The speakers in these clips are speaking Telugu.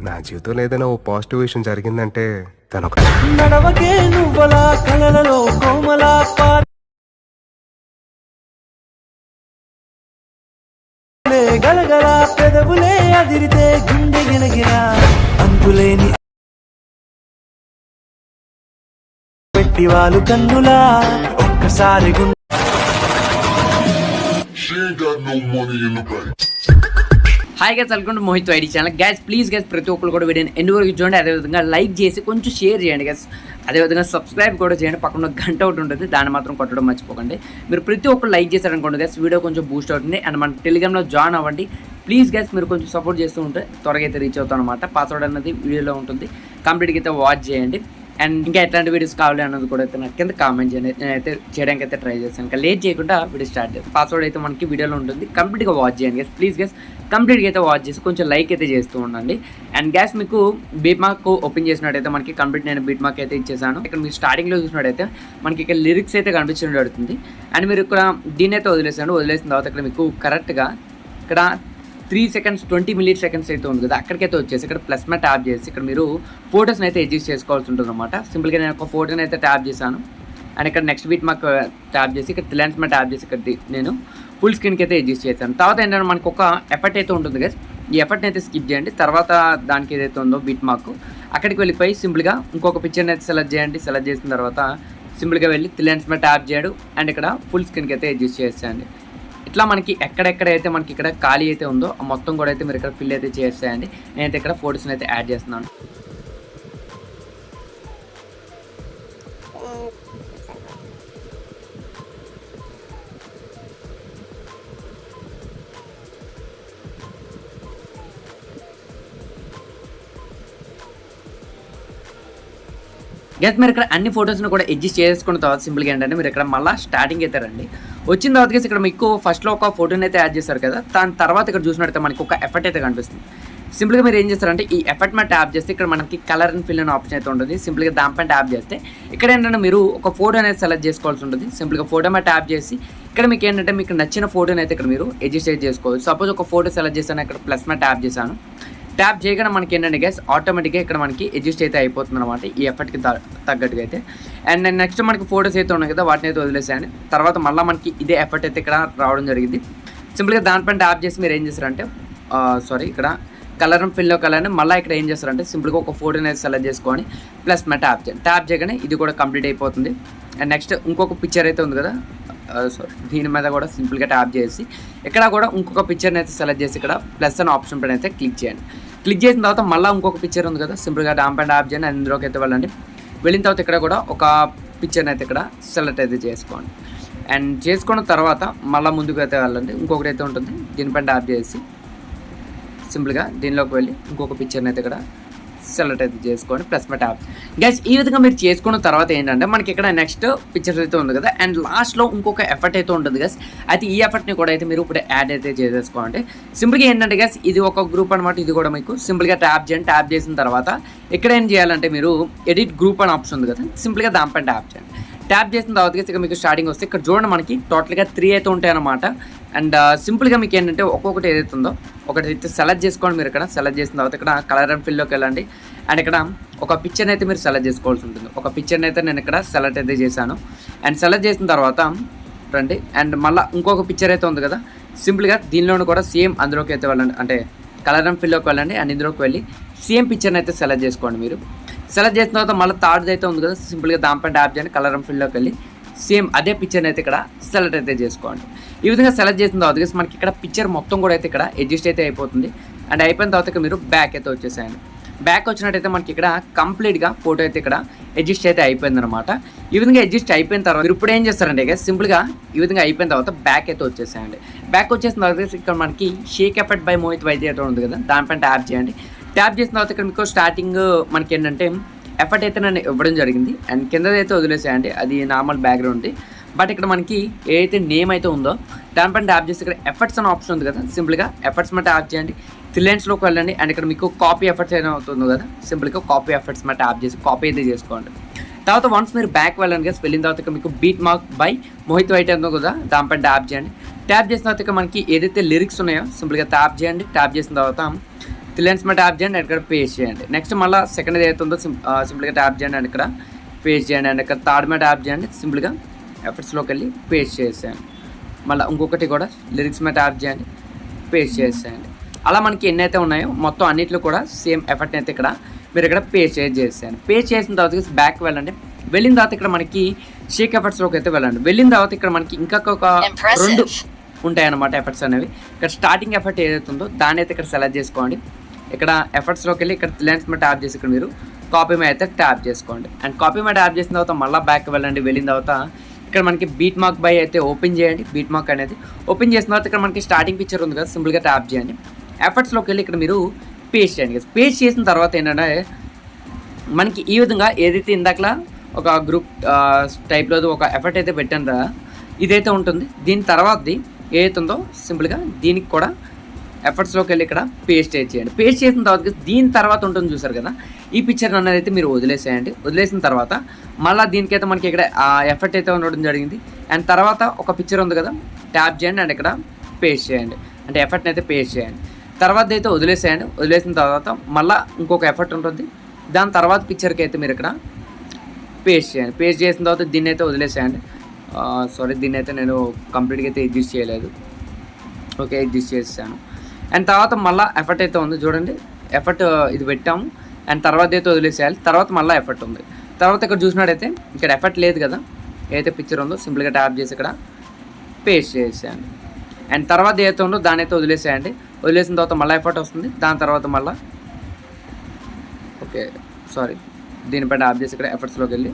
నా జీవితంలో ఏదైనా ఓ పాజిటివ్ విషయం జరిగిందంటే తను ఒక నడవకే నువ్వలా కలలలో కోమలా గలగల పెదవులే అదిరితే గుండె గినగిన అంతులేని పెట్టి వాళ్ళు కన్నులా ఒక్కసారి hi guys, welcome to MohithYT channel. Guys please guys ప్రతి ఒక్కరు కూడా వీడియోని ఎండ్ వరకు చూడండి. అదేవిధంగా లైక్ చేసి కొంచెం షేర్ చేయండి గైస్. అదేవిధంగా సబ్స్క్రైబ్ కూడా చేయండి. పక్కన గంట ఒకటి ఉంటుంది, దాన్ని మాత్రం కొట్టడం మర్చిపోకండి. మీరు ప్రతి ఒక్కరు లైక్ చేశారనుకోండి గైస్, వీడియో కొంచెం బూస్ట్ అవుతుంది. అండ్ మన టెలిగ్రామ్లో జాయిన్ అవ్వండి ప్లీజ్ గైస్. మీరు కొంచెం సపోర్ట్ చేస్తూ ఉంటే త్వరగా అయితే రీచ్ అవుతాం అనమాట. పాస్వర్డ్ అనేది వీడియోలో ఉంటుంది, కంప్లీట్గా అయితే వాచ్ చేయండి. అండ్ ఇంకా ఎట్లాంటి వీడియోస్ కావాలి అన్నది కూడా అయితే నాకు కింద కామెంట్ చేయండి. నేనైతే చేయడానికి అయితే ట్రై చేస్తాను. ఇంకా లేట్ చేయకుండా వీడియో స్టార్ట్ చేస్తాను. పాస్వర్డ్ అయితే మనకి వీడియోలో ఉంటుంది, కంప్లీట్గా వాచ్ చేయండి గైస్. ప్లీజ్ గైస్ కంప్లీట్గా అయితే వాచ్ చేసి కొంచెం లైక్ అయితే చేస్తూ ఉండండి. అండ్ గ్యాస్ మీకు బీట్ మార్క్ ఓపెన్ చేసినట్టయితే మనకి కంప్లీట్ నేను బీట్ మార్క్ అయితే ఇచ్చేసాను. ఇక్కడ మీరు స్టార్టింగ్లో చూసినట్టయితే మనకి ఇక్కడ లిరిక్స్ అయితే కనిపించడం జరుగుతుంది. అండ్ మీరు ఇక్కడ దీన్ని అయితే వదిలేసిన తర్వాత ఇక్కడ మీకు కరెక్ట్గా ఇక్కడ 3 seconds 20 milliseconds అయితే ఉంది కదా, అక్కడికైతే వచ్చేసి ఇక్కడ ప్లస్ మీద ట్యాప్ చేసి ఇక్కడ మీరు ఫోటోస్ని అయితే అడ్జస్ట్ చేసుకోవాల్సి ఉంటుంది అనమాట. సింపుల్గా నేను ఒక ఫోటోని అయితే ట్యాప్ చేశాను. అండ్ ఇక్కడ నెక్స్ట్ బీట్ మార్క్ ట్యాప్ చేసి ఇక్కడ లెన్స్ మీద ట్యాప్ చేసి ఇక్కడ నేను ఫుల్ స్క్రీన్కి అయితే అడ్జస్ట్ చేశాను. తర్వాత ఏంటంటే మనకు ఒక ఎఫర్ట్ అయితే ఉంటుంది కదా, ఈ ఎఫర్ట్ని అయితే స్కిప్ చేయండి. తర్వాత దానికి ఏదైతే ఉందో బీట్ మార్క్ అక్కడికి వెళ్ళిపోయి సింపుల్గా ఇంకొక పిక్చర్ని అయితే సెలెక్ట్ చేయండి. సెలెక్ట్ చేసిన తర్వాత సింపుల్గా వెళ్ళి లెన్స్ మీద ట్యాప్ చేయడం అండ్ ఇక్కడ ఫుల్ స్క్రీన్కి అయితే అడ్జస్ట్ చేసేయండి. ఇట్లా మనకి ఎక్కడెక్కడైతే మనకి ఇక్కడ ఖాళీ అయితే ఉందో ఆ మొత్తం కూడా అయితే మీరు ఇక్కడ ఫిల్ అయితే చేసేయండి. నేనైతే ఇక్కడ ఫోటోస్ని అయితే యాడ్ చేస్తున్నాను. గైస్ మీరు ఇక్కడ అన్ని ఫొటోస్ని కూడా అడ్జస్ట్ చేసుకున్న తర్వాత సింపుల్గా ఏంటంటే మీరు ఇక్కడ మళ్ళీ స్టార్టింగ్ అయితే రండి. వచ్చిన తర్వాత ఇక్కడ మీకు ఫస్ట్లో ఒక ఫోటోని అయితే యాడ్ చేస్తారు కదా, దాని తర్వాత ఇక్కడ చూసినట్టయితే మనకి ఒక ఎఫెక్ట్ అయితే కనిపిస్తుంది. సింపుల్గా మీరు ఏం చేస్తారంటే ఈ ఎఫెక్ట్ మీద ట్యాప్ చేస్తే ఇక్కడ మనకి కలర్ అండ్ ఫిల్ అనే ఆప్షన్ అయితే ఉంటుంది. సింపుల్గా దానిపైన ట్యాప్ చేస్తే ఇక్కడ ఏంటంటే మీరు ఒక ఫోటో అనేది సెలెక్ట్ చేసుకోవాల్సి ఉంటుంది. సింపుల్గా ఫోటో మీద ట్యాప్ చేసి ఇక్కడ మీకు ఏంటంటే మీకు నచ్చిన ఫోటోని అయితే ఇక్కడ మీరు అడ్జస్ట్ చేసుకోవచ్చు. సపోజ్ ఒక ఫోటో సెలెక్ట్ చేస్తాను, ఇక్కడ ప్లస్ మీద ట్యాప్ చేశాను. ట్యాప్ చేయగానే మనకి ఏంటంటే గైస్ ఆటోమేటిక్గా ఇక్కడ మనకి అడ్జస్ట్ అయితే అయిపోతుంది అనమాట, ఈ ఎఫెక్ట్కి తగ్గట్టుగా అయితే. అండ్ నెక్స్ట్ మనకి ఫోటోస్ అయితే ఉన్నాయి కదా, వాటిని అయితే వదిలేసాను. తర్వాత మళ్ళీ మనకి ఇదే ఎఫెక్ట్ అయితే ఇక్కడ రావడం జరిగింది. సింపుల్గా దానిపైన ట్యాప్ చేసి మీరు ఏం చేస్తారంటే ఇక్కడ కలర్ అండ్ ఫిల్లో కలర్ని మళ్ళీ ఇక్కడ ఏం చేస్తారంటే సింపుల్గా ఒక ఫోటోని అయితే సెలెక్ట్ చేసుకొని ప్లస్ మీద ట్యాప్ చేయండి. ట్యాప్ చేయగానే ఇది కూడా కంప్లీట్ అయిపోతుంది. అండ్ నెక్స్ట్ ఇంకొక పిక్చర్ అయితే ఉంది కదా, దీని మీద కూడా సింపుల్గా ట్యాప్ చేసి ఇక్కడ కూడా ఇంకొక పిక్చర్ని అయితే సెలెక్ట్ చేసి ఇక్కడ ప్లస్ అనే ఆప్షన్ పైన అయితే క్లిక్ చేయండి. క్లిక్ చేసిన తర్వాత మళ్ళీ ఇంకొక పిక్చర్ ఉంది కదా, సింపుల్గా దానిపైన ట్యాప్ చేయండి. అందులోకి అయితే వెళ్ళండి. వెళ్ళిన తర్వాత ఇక్కడ కూడా ఒక పిక్చర్ని అయితే ఇక్కడ సెలెక్ట్ అయితే చేసుకోండి. అండ్ చేసుకున్న తర్వాత మళ్ళీ ముందుకు అయితే వెళ్ళండి. ఇంకొకటి అయితే ఉంటుంది, దీనిపైన ట్యాప్ చేసి సింపుల్గా దీనిలోకి వెళ్ళి ఇంకొక పిక్చర్ని అయితే ఇక్కడ సెలెక్ట్ అయితే చేసుకోండి ప్లస్ మై ట్యాప్. గైస్ ఈ విధంగా మీరు చేసుకున్న తర్వాత ఏంటంటే మనకి ఇక్కడ నెక్స్ట్ పిక్చర్స్ అయితే ఉంది కదా, అండ్ లాస్ట్లో ఇంకొక ఎఫర్ట్ అయితే ఉంటుంది గైస్. అయితే ఈ ఎఫర్ట్ని కూడా అయితే మీరు ఇప్పుడు యాడ్ అయితే చేసేసుకోండి. సింపుల్గా ఏంటంటే గైస్ ఇది ఒక గ్రూప్ అనమాట. ఇది కూడా మీకు సింపుల్గా ట్యాప్ చేయండి. ట్యాప్ చేసిన తర్వాత ఇక్కడ ఏం చేయాలంటే మీరు ఎడిట్ గ్రూప్ అని ఆప్షన్ ఉంది కదా, సింపుల్గా దానిపైన ట్యాప్ చేయండి. ట్యాప్ చేసిన తర్వాత ఇక మీకు స్టార్టింగ్ వస్తే ఇక్కడ చూడండి మనకి టోటల్గా 3 అయితే ఉంటాయి అనమాట. అండ్ సింపుల్గా మీకు ఏంటంటే ఒక్కొక్కటి ఏదైతే ఉందో ఒకటి అయితే సెలెక్ట్ చేసుకోండి. మీరు ఇక్కడ సెలెక్ట్ చేసిన తర్వాత ఇక్కడ కలర్ అండ్ ఫిల్లోకి వెళ్ళండి. అండ్ ఇక్కడ ఒక పిక్చర్ని అయితే మీరు సెలెక్ట్ చేసుకోవాల్సి ఉంటుంది. ఒక పిక్చర్ని అయితే నేను ఇక్కడ సెలెక్ట్ అయితే చేశాను. అండ్ సెలెక్ట్ చేసిన తర్వాత రండి. అండ్ మళ్ళీ ఇంకొక పిక్చర్ అయితే ఉంది కదా, సింపుల్గా దీనిలోనూ కూడా సేమ్ అందులోకి అయితే వెళ్ళండి. అంటే కలర్ అండ్ ఫిల్లోకి వెళ్ళండి. అండ్ ఇందులోకి వెళ్ళి సేమ్ పిక్చర్ని అయితే సెలెక్ట్ చేసుకోండి. మీరు సెలెక్ట్ చేసిన తర్వాత మళ్ళీ థర్డ్ అయితే ఉంది కదా, సింపుల్గా దానిపైన ట్యాప్ చేయండి. కలర్ అండ్ ఫిల్లోకి వెళ్ళి సేమ్ అదే పిక్చర్ని అయితే ఇక్కడ సెలెక్ట్ అయితే చేసుకోండి. ఈ విధంగా సెలెక్ట్ చేసిన తర్వాత మనకి ఇక్కడ పిక్చర్ మొత్తం కూడా అయితే ఇక్కడ అడ్జస్ట్ అయితే అయిపోతుంది. అండ్ అయిపోయిన తర్వాత ఇక్కడ మీరు బ్యాక్ అయితే వచ్చేసాయండి. బ్యాక్ వచ్చినట్టయితే మనకి ఇక్కడ కంప్లీట్గా ఫోటో అయితే ఇక్కడ అడ్జస్ట్ అయితే అయిపోయింది అనమాట. ఈ విధంగా అడ్జస్ట్ అయిపోయిన తర్వాత మీరు ఇప్పుడు ఏం చేస్తారంటే సింపుల్గా ఈ విధంగా అయిపోయిన తర్వాత బ్యాక్ అయితే వచ్చేసాయండి. బ్యాక్ వచ్చేసిన తర్వాత ఇక్కడ మనకి షేక్ ఎఫెక్ట్ బై MohithYT అయితే ఉంది కదా, దానిపైన ట్యాప్ చేయండి. ట్యాప్ చేసిన తర్వాత ఇక్కడ మీకు స్టార్టింగ్ మనకి ఏంటంటే ఎఫర్ట్ అయితే నేను ఇవ్వడం జరిగింది. అండ్ కిందదైతే వదిలేసేయండి, అది నార్మల్ బ్యాక్గ్రౌండ్. బట్ ఇక్కడ మనకి ఏదైతే నేమ్ అయితే ఉందో దానిపైన ట్యాప్ చేసి ఇక్కడ ఎఫర్ట్స్ అనే ఆప్షన్ ఉంది కదా, సింపుల్గా ఎఫర్ట్స్ మీద ట్యాప్ చేయండి. థిలెన్స్లోకి వెళ్ళండి. అండ్ ఇక్కడ మీకు కాపీ ఎఫర్ట్స్ అయినా అవుతుంది కదా, సింపుల్గా కాపీ ఎఫర్ట్స్ మీద ట్యాప్ చేసి కాపీ అయితే చేసుకోండి. తర్వాత వన్స్ మీరు బ్యాక్ వెళ్ళండి గైస్. వెళ్ళిన తర్వాత మీకు బీట్ మార్క్ బై MohithYT ఉందో కదా, దానిపైన ట్యాప్ చేయండి. ట్యాప్ చేసిన తర్వాత మనకి ఏదైతే లిరిక్స్ ఉన్నాయో సింపుల్గా ట్యాప్ చేయండి. ట్యాప్ చేసిన తర్వాత రిలయన్స్ మీద ట్యాప్ చేయండి అండ్ ఇక్కడ పేస్ట్ చేయండి. నెక్స్ట్ మళ్ళీ సెకండ్ ఏదైతే ఉందో సింపుల్గా ట్యాప్ చేయండి అండ్ ఇక్కడ పేస్ట్ చేయండి అండ్ ఇక్కడ థర్డ్ మీద ట్యాప్ చేయండి, సింపుల్గా ఎఫర్ట్స్లోకి వెళ్ళి పేస్ట్ చేసేయండి. మళ్ళీ ఇంకొకటి కూడా లిరిక్స్ మీద ట్యాప్ చేయండి, పేస్ట్ చేసేయండి. అలా మనకి ఎన్నైతే ఉన్నాయో మొత్తం అన్నింటిలో కూడా సేమ్ ఎఫర్ట్ని అయితే ఇక్కడ మీరు ఇక్కడ పేస్ట్ చేసేయండి. పేస్ట్ చేసిన తర్వాత బ్యాక్ వెళ్ళండి. వెళ్ళిన తర్వాత ఇక్కడ మనకి షేక్ ఎఫర్ట్స్లోకి అయితే వెళ్ళండి. వెళ్ళిన తర్వాత ఇక్కడ మనకి ఇంకా ఒక 2 ఉంటాయన్నమాట ఎఫర్ట్స్ అనేవి. ఇక్కడ స్టార్టింగ్ ఎఫర్ట్ ఏదైతే ఉందో దాన్ని అయితే ఇక్కడ సెలెక్ట్ చేసుకోండి. ఇక్కడ ఎఫర్ట్స్లోకి వెళ్ళి ఇక్కడ లెన్స్ మీద ట్యాప్ చేసి ఇక్కడ మీరు కాపీ మీద అయితే ట్యాప్ చేసుకోండి. అండ్ కాపీ మీద ట్యాప్ చేసిన తర్వాత మళ్ళీ బ్యాక్ వెళ్ళండి. వెళ్ళిన తర్వాత ఇక్కడ మనకి బీట్ మార్క్ బై అయితే ఓపెన్ చేయండి. బీట్ మార్క్ అనేది ఓపెన్ చేసిన తర్వాత ఇక్కడ మనకి స్టార్టింగ్ పిక్చర్ ఉంది కదా, సింపుల్గా ట్యాప్ చేయండి. ఎఫర్ట్స్లోకి వెళ్ళి ఇక్కడ మీరు పేస్ట్ చేయండి. పేస్ట్ చేసిన తర్వాత ఏంటంటే మనకి ఈ విధంగా ఏదైతే ఇందాకలా ఒక గ్రూప్ టైప్లో ఒక ఎఫర్ట్ అయితే పెట్టాను కదా, ఇదైతే ఉంటుంది. దీని తర్వాతది ఏదైతే ఉందో సింపుల్గా దీనికి కూడా ఎఫర్ట్స్లోకి వెళ్ళి ఇక్కడ పేస్ట్ చేయండి. పేస్ట్ చేసిన తర్వాత దీని తర్వాత ఉంటుంది చూసారు కదా, ఈ పిక్చర్ అనేది అయితే మీరు వదిలేసేయండి. వదిలేసిన తర్వాత మళ్ళీ దీనికైతే మనకి ఇక్కడ ఆ ఎఫర్ట్ అయితే ఉండడం జరిగింది. అండ్ తర్వాత ఒక పిక్చర్ ఉంది కదా, ట్యాప్ చేయండి అండ్ ఇక్కడ పేస్ట్ చేయండి. అంటే ఎఫర్ట్ని అయితే పేస్ట్ చేయండి. తర్వాత అయితే వదిలేసేయండి. వదిలేసిన తర్వాత మళ్ళీ ఇంకొక ఎఫర్ట్ ఉంటుంది, దాని తర్వాత పిక్చర్కి అయితే మీరు ఇక్కడ పేస్ట్ చేయండి. పేస్ట్ చేసిన తర్వాత దీన్ని అయితే వదిలేసేయండి. దీన్ని అయితే నేను కంప్లీట్గా అయితే అడ్జస్ట్ చేయలేదు. ఓకే, అడ్జస్ట్ చేసాను. అండ్ తర్వాత మళ్ళీ ఎఫర్ట్ అయితే ఉంది చూడండి, ఎఫర్ట్ ఇది పెట్టాము. అండ్ తర్వాత అయితే వదిలేసేయాలి. తర్వాత మళ్ళీ ఎఫర్ట్ ఉంది. తర్వాత ఇక్కడ చూసినట్టయితే ఇక్కడ ఎఫర్ట్ లేదు కదా, ఏదైతే పిక్చర్ ఉందో సింపుల్గా ట్యాప్ చేసి ఇక్కడ పేస్ట్ చేసేయండి. అండ్ తర్వాత ఏదైతే ఉందో దాని అయితే వదిలేసేయండి. వదిలేసిన తర్వాత మళ్ళీ ఎఫర్ట్ వస్తుంది. దాని తర్వాత మళ్ళీ దీనిపై ట్యాప్ చేసి ఇక్కడ ఎఫర్ట్స్లోకి వెళ్ళి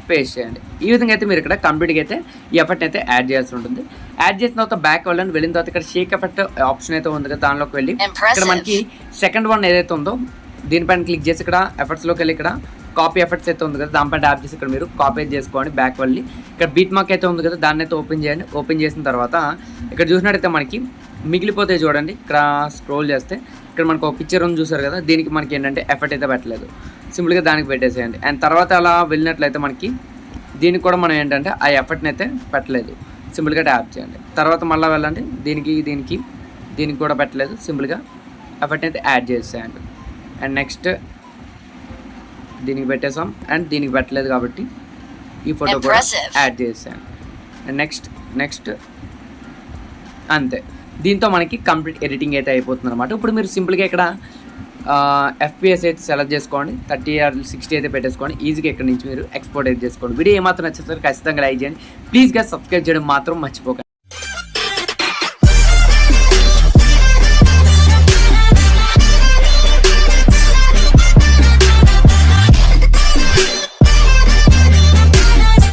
పేస్ట్ చేయండి. ఈ విధంగా అయితే మీరు ఇక్కడ కంప్లీట్గా అయితే ఈ ఎఫర్ట్ అయితే యాడ్ చేయాల్సి ఉంటుంది. యాడ్ చేసిన తర్వాత బ్యాక్ వెళ్ళండి. వెళ్ళిన తర్వాత ఇక్కడ షేక్ ఎఫెక్ట్ ఆప్షన్ అయితే ఉంది కదా, దానిలోకి వెళ్ళి ఇక్కడ మనకి సెకండ్ వన్ ఏదైతే ఉందో దీనిపైన క్లిక్ చేసి ఇక్కడ ఎఫర్ట్స్లోకి వెళ్ళి ఇక్కడ కాపీ ఎఫర్ట్స్ అయితే ఉంది కదా, దానిపైన ట్యాప్ చేసి ఇక్కడ మీరు కాపీ చేసుకోండి. బ్యాక్ వెళ్ళి ఇక్కడ బీట్ మార్క్ అయితే ఉంది కదా, దాన్ని అయితే ఓపెన్ చేయండి. ఓపెన్ చేసిన తర్వాత ఇక్కడ చూసినట్టయితే మనకి మిగిలిపోతే చూడండి, ఇక్కడ స్క్రోల్ చేస్తే ఇక్కడ మనకు ఒక పిక్చర్ ఉంది చూసారు కదా, దీనికి మనకి ఏంటంటే ఎఫర్ట్ అయితే పెట్టలేదు, సింపుల్గా దానికి పెట్టేసేయండి. అండ్ తర్వాత అలా వెళ్ళినట్లయితే మనకి దీనికి కూడా మనం ఏంటంటే ఆ ఎఫర్ట్ని అయితే పెట్టలేదు, సింపుల్గా ట్యాప్ చేయండి. తర్వాత మళ్ళీ వెళ్ళండి, దీనికి కూడా పెట్టలేదు, సింపుల్గా ఎఫర్ట్ని అయితే యాడ్ చేసేయండి. అండ్ నెక్స్ట్ దీనికి పెట్టేసాం అండ్ దీనికి పెట్టలేదు కాబట్టి ఈ ఫోటో కూడా యాడ్ చేసేయండి. అండ్ నెక్స్ట్ అంతే. దీంతో మనకి కంప్లీట్ ఎడిటింగ్ అయితే అయిపోతుంది అనమాట. ఇప్పుడు మీరు సింపుల్గా ఇక్కడ FPS అయితే సెలెక్ట్ చేసుకోండి, 30 or 60 అయితే పెట్టేసుకోండి. ఈజీగా ఇక్కడ నుంచి మీరు ఎక్స్పోర్ట్ అయితే చేసుకోండి. వీడియో ఏమాత్రం నచ్చేసరికి ఖచ్చితంగా లైక్ చేయండి. ప్లీజ్గా సబ్స్క్రైబ్ చేయడం మాత్రం మర్చిపోకండి.